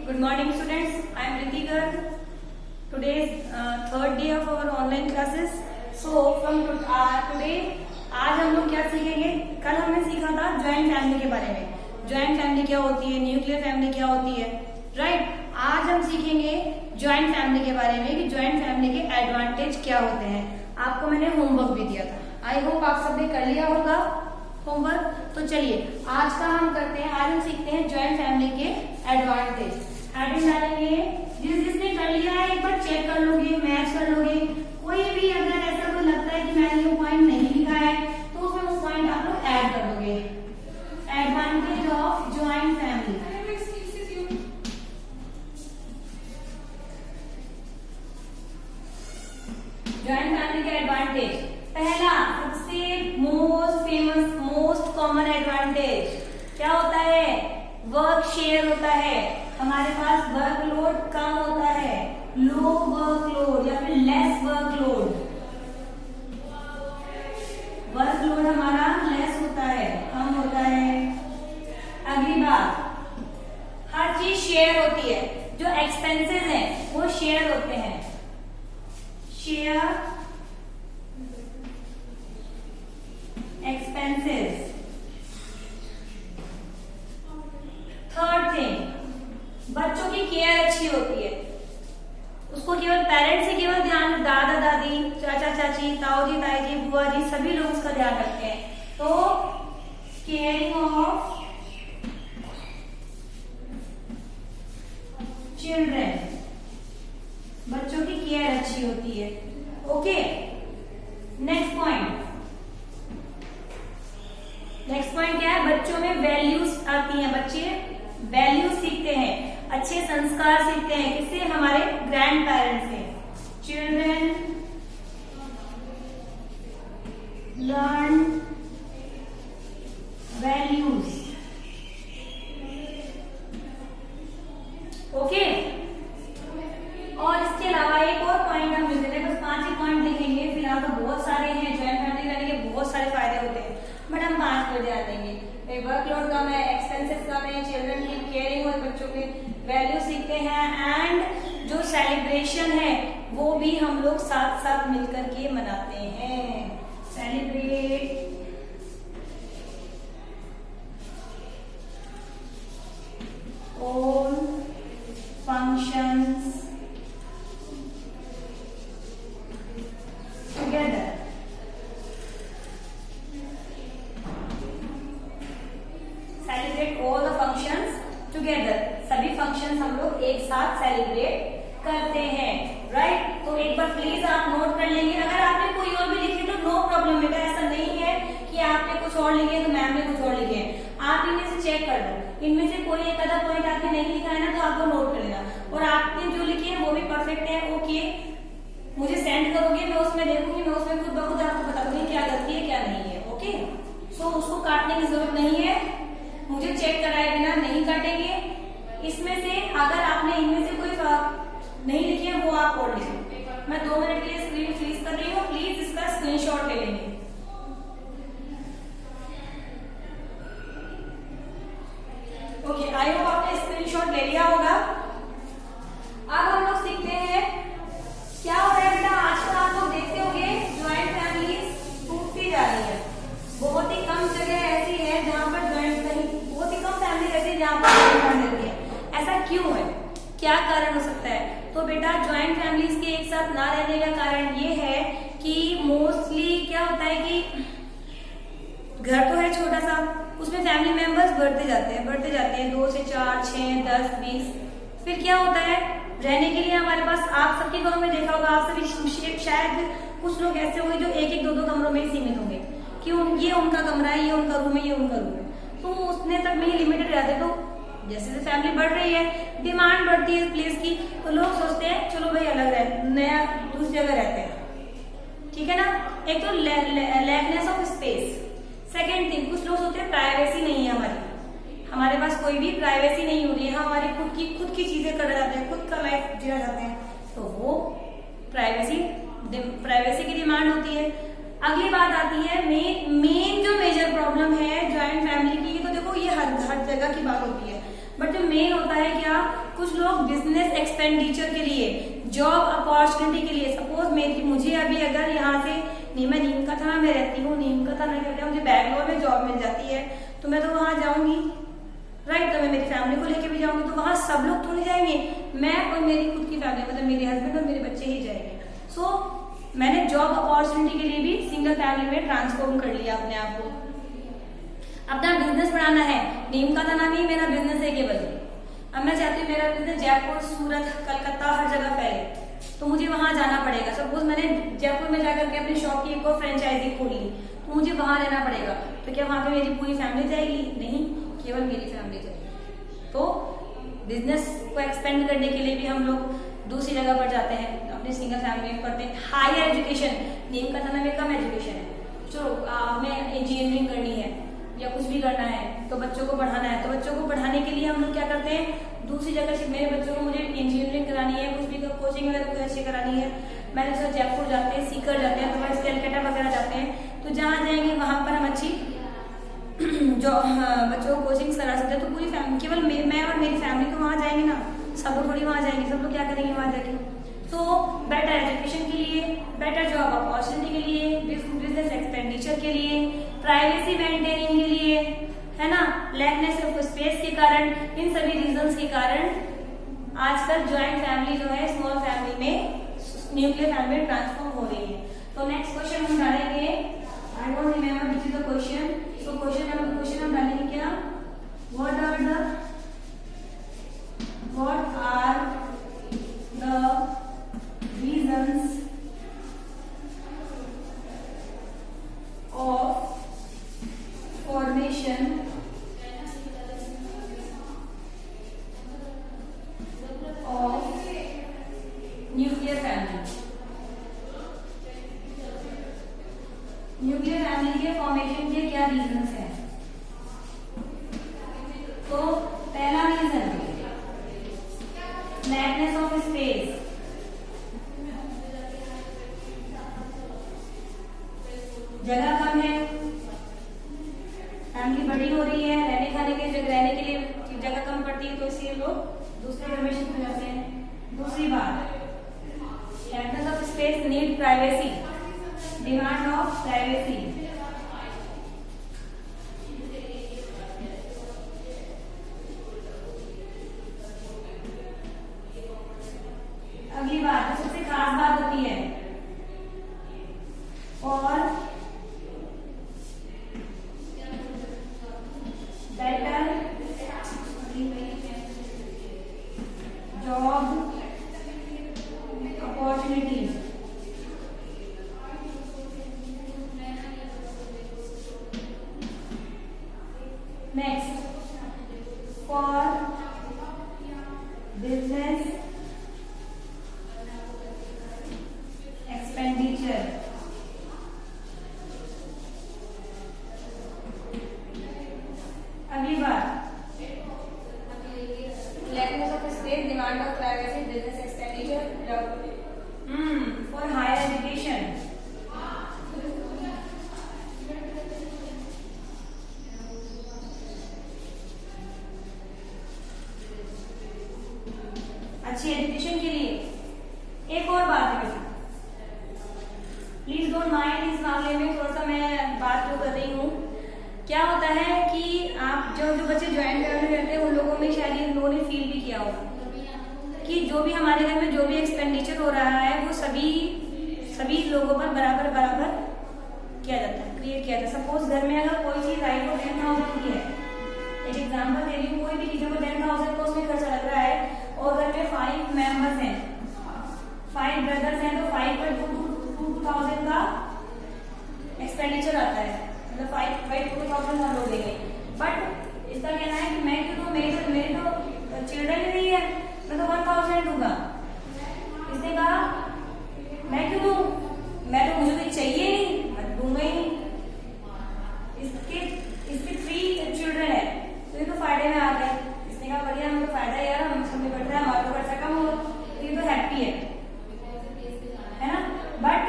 Good morning, students. I am Ricky Garg. Today is third day of our online classes. So from today, आज हम लोग क्या सीखेंगे? कल हमने सीखा था ज्वाइंट फैमिली के बारे में. ज्वाइंट फैमिली क्या होती है, न्यूक्लियर फैमिली क्या होती है, राइट? आज हम सीखेंगे ज्वाइंट फैमिली के बारे में कि ज्वाइंट फैमिली के एडवांटेज क्या होते हैं. आपको मैंने होमवर्क भी दिया था. आई होप आप सबने कर लिया होगा होमवर्क. तो चलिए आज का हम करते हैं. आज हम सीखते हैं ज्वाइंट फैमिली के एडवांटेज. हेडिंग डालेंगे. जिसने कर लिया है एक बार चेक कर लोगे, मैच कर लोगे. कोई भी अगर ऐसा कोई लगता है कि मैंने ये पॉइंट नहीं लिखा है तो उसमें वो पॉइंट आप लोग ऐड कर दोगे. Advantage of joint family. Joint family के एडवांटेज. पहला सबसे most famous most common advantage क्या होता है? वर्क शेयर होता है. हमारे पास वर्कलोड कम होता है. लो वर्कलोड या फिर लेस वर्कलोड. वर्कलोड हमारा लेस होता है, कम होता है. अगली बात, हर चीज शेयर होती है. जो एक्सपेंसेस हैं वो शेयर होते हैं. Share expenses. थर्ड थिंग, बच्चों की केयर अच्छी होती है. उसको केवल पेरेंट्स से केवल ध्यान, दादा दादी, चाचा चाची, ताऊ जी ताई जी, बुआ जी सभी लोग उसका ध्यान रखते हैं. तो केयरिंग ऑफ चिल्ड्रन, बच्चों की केयर अच्छी होती है. Okay, next point. Next point क्या है? बच्चों में वैल्यूज आती हैं. बच्चे वैल्यूज सीखते हैं, अच्छे संस्कार सीखते हैं. किससे? हमारे ग्रैंड पेरेंट्स से. Children learn values. ओके. और इसके अलावा एक और पॉइंट हम लिख देते हैं. बस 5 ही पॉइंट लिखेंगे. फिलहाल तो बहुत सारे हैं. ज्वाइंट फैमिली करने के बहुत सारे फायदे होते हैं, बट हम 5 पर ध्यान देंगे. वर्कलोड कम है, एक्सपेंसेस कम है, चिल्ड्रन की केयरिंग और बच्चों के वैल्यू सीखते हैं. एंड जो सेलिब्रेशन है वो भी हम लोग साथ साथ मिलकर के मनाते हैं. Celebrate all functions together. Celebrate all the functions together. सभी फंक्शंस हम लोग एक साथ सेलिब्रेट करते हैं, राइट? तो एक बार प्लीज आप नोट कर लेंगे. अगर आपने कोई और भी लिखे तो नो प्रॉब्लम बेटा. ऐसा नहीं है कि आपने कुछ और लिखे तो मैम ने कुछ और लिखे. आप इनमें से चेक कर लो. इनमें से कोई एक आधा पॉइंट आपने नहीं लिखा है ना तो आपको नोट कर लेना. और आपने जो लिखे हैं वो भी परफेक्ट है. ओके, मुझे सेंड करोगे, मैं उसमें देखूंगी. मैं उसमें खुद ब खुद आपको बता दूंगी क्या गलती है क्या नहीं है. ओके, सो उसको काटने की जरूरत नहीं है. मुझे चेक कराए बिना नहीं काटेंगे. इसमें से अगर आपने इनमें से कोई नहीं लिखी है वो आप और लिखें. मैं 2 मिनट के लिए स्क्रीन फ्रीज कर रही हूँ. प्लीज इसका स्क्रीनशॉट ले लेंगे. ओके, आई होप आपने स्क्रीनशॉट ले लिया होगा. अब हम लोग सीखते हैं क्या हो रहा है बेटा. आजकल आप लोग देखते होंगे ज्वाइंट फैमिलीज टूटती जा रही है. बहुत ही कम जगह ऐसी है जहाँ पर ज्वाइंट फैमिली, बहुत ही कम फैमिली ऐसी है जहाँ पर ज्वाइंट फैमिली रहती है. ऐसा क्यों है? क्या कारण हो सकता है? तो बेटा ज्वाइंट फैमिलीज के एक साथ ना रहने का कारण ये है कि मोस्टली क्या होता है कि घर तो है छोटा सा, उसमें फैमिली मेंबर्स बढ़ते जाते हैं 2 से 4, 6, 10, 20. फिर क्या होता है? रहने के लिए हमारे पास, आप सबके घरों में देखा होगा, आप सभी शायद कुछ लोग ऐसे होंगे जो 1-1, 2-2 कमरों में ही सीमित होंगे कि ये उनका कमरा है, ये उनका रूम है, ये उनका रूम है. तो उतने तक में ही लिमिटेड रहते. तो जैसे जैसे फैमिली बढ़ रही है, डिमांड बढ़ती है प्लेस की, तो लोग सोचते हैं चलो भाई अलग रहे, नया दूसरी जगह रहते हैं. ठीक है ना. एक तो लैकनेस ऑफ स्पेस. सेकेंड थिंग, कुछ लोग सोचते हैं प्राइवेसी नहीं है हमारे पास कोई भी प्राइवेसी नहीं हो रही है. हमारी खुद की चीजें कर जाते हैं, खुद का लाइफ जीना चाहते हैं. तो वो प्राइवेसी की डिमांड होती है. अगली बात आती है मेन जो मेजर प्रॉब्लम है ज्वाइंट फैमिली की, तो देखो ये हर जगह की बात होती है. बट जो मेन होता है क्या, कुछ लोग बिजनेस एक्सपेंडिचर के लिए, जॉब अपॉर्चुनिटी के लिए, सपोज मुझे अभी अगर यहाँ से मैं नीमकाथाना में रहती हूँ, नीमकाथाना में क्या मुझे बैंगलोर में जॉब मिल जाती है तो मैं तो वहां जाऊंगी, राइट। तो मैं मेरी फैमिली को लेके भी जाऊंगी, तो वहां सब लोग थोड़ी जाएंगे, मैं और मेरी खुद की फैमिली, मतलब मेरे हस्बैंड और मेरे बच्चे ही जाएंगे। सो मैंने जॉब अपॉर्चुनिटी के लिए भी सिंगल फैमिली में ट्रांसफॉर्म कर लिया अपने आप को। अपना बिजनेस बढ़ाना है, नीमकाथाना में ही मेरा बिजनेस है केवल, अब मैं चाहती हूँ मेरा बिजनेस जयपुर, सूरत, कलकत्ता हर जगह फैले, तो मुझे वहां जाना पड़ेगा। सपोज मैंने जयपुर में जाकर के अपनी शॉप की एक और फ्रेंचाइजी खोली, तो मुझे वहां रहना पड़ेगा, तो क्या वहां पे मेरी पूरी फैमिली जाएगी? नहीं, केवल मेरी फैमिली जाएगी। तो बिजनेस को एक्सपेंड करने के लिए भी हम लोग दूसरी जगह पर जाते हैं, अपनी सिंगल फैमिली में करते हैं। हायर एजुकेशन, नीमकाथाना में कम एजुकेशन है, चलो हमें इंजीनियरिंग करनी है या कुछ भी करना है, तो बच्चों को पढ़ाना है, तो बच्चों को पढ़ाने के लिए हम लोग क्या करते हैं, दूसरी जगह से, मेरे बच्चों को मुझे इंजीनियरिंग करानी है, कुछ भी कोचिंग वगैरह कुछ अच्छी करानी है, मैंने सोचा जयपुर जाते हैं, सीकर जाते हैं, तो कैलकाटा वगैरह जाते हैं, तो जहाँ जाएंगे वहां पर हम अच्छी जो बच्चों को कोचिंग करा सकते हैं। तो पूरी फैमिली, केवल मैं और मेरी फैमिली तो वहां जाएंगे ना, सब लोग थोड़ी वहां जाएंगे, सब लोग क्या करेंगे वहां जाके। तो बेटर एजुकेशन के लिए, बेटर जॉब अपॉर्चुनिटी के लिए, बिजनेस एक्सपेंडिचर के लिए, प्राइवेसी मेंटेनिंग के लिए, है ना, लैकनेस ऑफ स्पेस के कारण, इन सभी रीजंस के कारण आजकल ज्वाइंट फैमिली जो है स्मॉल फैमिली में, न्यूक्लियर फैमिली में ट्रांसफॉर्म हो रही है। तो नेक्स्ट क्वेश्चन हम डालेंगे, I don't remember which is the question, so question हम डालेंगे क्या, what are the reasons of formation of nuclear family। Nuclear family के फॉर्मेशन के क्या रीजंस हैं? तो पहला रीजन, लैकनेस ऑफ स्पेस, जगह कम है, फैमिली बड़ी हो रही है, रहने खाने के रहने के लिए जगह कम पड़ती है, तो इसलिए लोग दूसरे घर में शिफ्ट हो जाते हैं। दूसरी बात, lackness of space, need privacy, demand of privacy. अगली बात जो सबसे खास बात होती है, और better job opportunities. Next, for business expenditure. अगली बात, lackness of space, demand of privacy, business expenditure, for higher education. अच्छी एजुकेशन के लिए। एक और बात है, प्लीज डोंट माइंड, इस मामले में थोड़ा सा मैं बात जो कर रही हूँ, क्या होता है कि आप जो बच्चे ज्वाइंट फैमिली में रहते हैं उन लोगों में शायद इन लोगों ने फील भी किया होगा कि जो भी हमारे घर में जो भी एक्सपेंडिचर हो रहा है वो सभी लोगों पर बराबर किया जाता है, क्रिएट किया जाता है। सपोज घर में अगर कोई चीज आई तो 10,000 की है, एक एग्जाम्पल दे रही हूँ, कोई भी चीजों को 10,000 का उसमें खर्चा लग रहा है, और घर में 5 मेंबर्स हैं, 5 ब्रदर्स हैं, तो 5 पर 2,000 का एक्सपेंडिचर आता है, मतलब 5,000 हम लोग देंगे। बट इसका कहना है कि मैं क्यों, मेरे तो चिल्ड्रन ही नहीं है, मैं तो 1,000 दूंगा। इसने कहा मैं क्यों दूं, मुझे तो चाहिए नहीं, मैं दूंगा ही नहीं। इसके 3 चिल्ड्रन है, तो ये तो फायदे में आ गए। इसने कहा बढ़िया, हमें तो फायदा है यार, हम सब में बढ़ रहा है, हमारा तो खर्चा कम हो, तो ये तो हैप्पी है ना। बट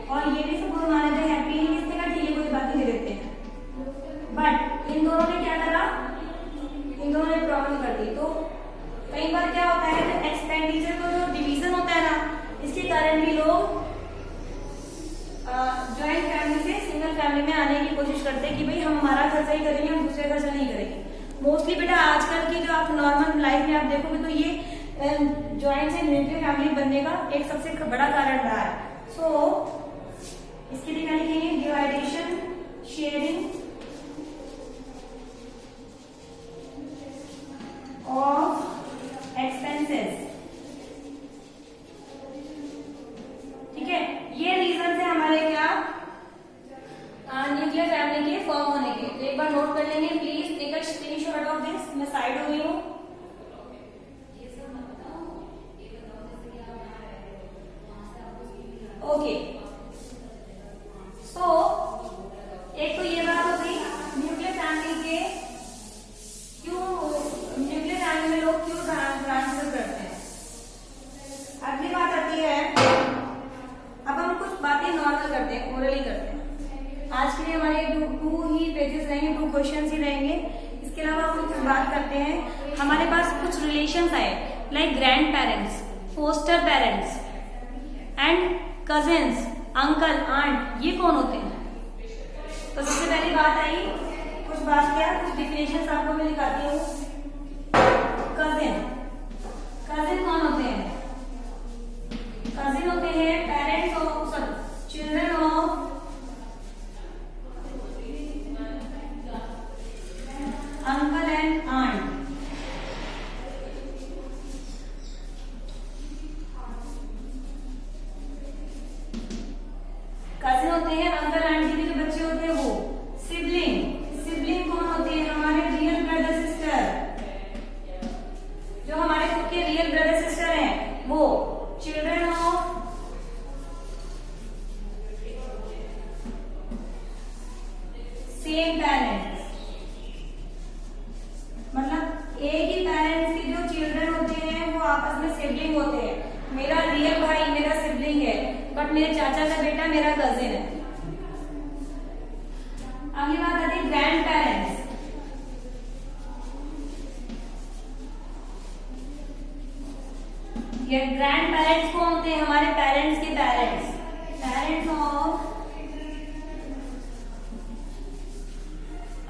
और ये भी सब गुरु माने थे हैप्पी नहीं, इसने कहा ठीक है कोई बात नहीं, दे देते हैं। बट इन दोनों ने क्या करा, इन दोनों ने प्रॉब्लम कर दी, तो हम हमारा खर्चा ही करेंगे, हम दूसरे खर्चा नहीं करेंगे। मोस्टली बेटा आजकल की जो आप नॉर्मल लाइफ में आप देखोगे तो ये ज्वाइंट से न्यूक्लियर फैमिली बनने का एक सबसे बड़ा कारण रहा है। सो इसके लिए क्या लिखेंगे, डिवाइडेशन शेयरिंग ऑफ एक्सपेंसेस। ठीक है, ये रीजन है हमारे क्या न्यूक्लियर फैमिली के फॉर्म होने के। तो एक बार नोट कर लेंगे, please take a screenshot of this. मैं साइड हो गई हूँ। ओके, सो एक तो ये बात हो गई न्यूक्लियर फैमिली के क्यों, न्यूक्लियर फैमिली में लोग क्यों ट्रांसफर करते हैं। अगली बात आती है, अब हम कुछ बातें नॉर्मल करते हैं, ओरली करते हैं। आज के लिए हमारे टू ही पेजेस रहेंगे, 2 क्वेश्चन ही रहेंगे। इसके अलावा हम कुछ बात करते हैं, हमारे पास कुछ रिलेशंस आए like grand parents, foster parents and cousins, uncle, aunt, ये कौन होते हैं। तो सबसे पहली बात आई, कुछ बात किया, कुछ डिफिनेशन आपको मैं दिखाती हूँ। कजिन, कजिन कौन होते हैं। कजिन होते हैं parents of, sorry, children of uncle and aunt. Cousin होते हैं अंकल आंटी के जो बच्चे होते हैं वो। सिबलिंग, सिबलिंग कौन होते हैं, हमारे रियल ब्रदर सिस्टर, जो हमारे खुद के रियल ब्रदर सिस्टर हैं वो। चिल्ड्रन ऑफ सेम पेरेंट्स, मतलब एक ही पेरेंट्स के जो चिल्ड्रन होते हैं वो आपस में सिबलिंग होते हैं। मेरा रियल भाई मेरा सिबलिंग है, बट मेरे चाचा का बेटा मेरा कजिन है। अगली बात आती है ग्रैंड पेरेंट्स। ये ग्रैंड पेरेंट्स कौन होते हैं, हमारे पेरेंट्स के parents, parents of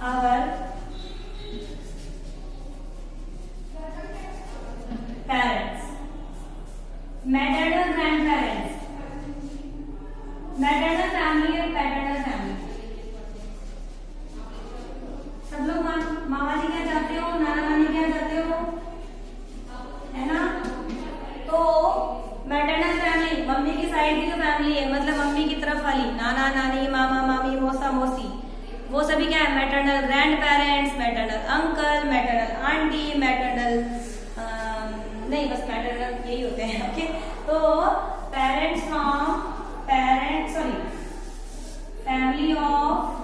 our parents. Maternal grand parents, maternal family और पैटर्नल फैमिली। सब लोग मामा जी क्या चाहते हो, नाना नानी क्या चाहते हो, है ना। तो मैटरनल फैमिली मम्मी की साइड की जो फैमिली है, मतलब मम्मी की तरफ वाली, नाना नानी, मामा मामी, मौसा मौसी, वो सभी क्या है maternal. Grand parents, maternal uncle, maternal aunty, maternal नहीं, बस मैटरनल यही होते हैं। ओके, तो parents from, parents, sorry, family of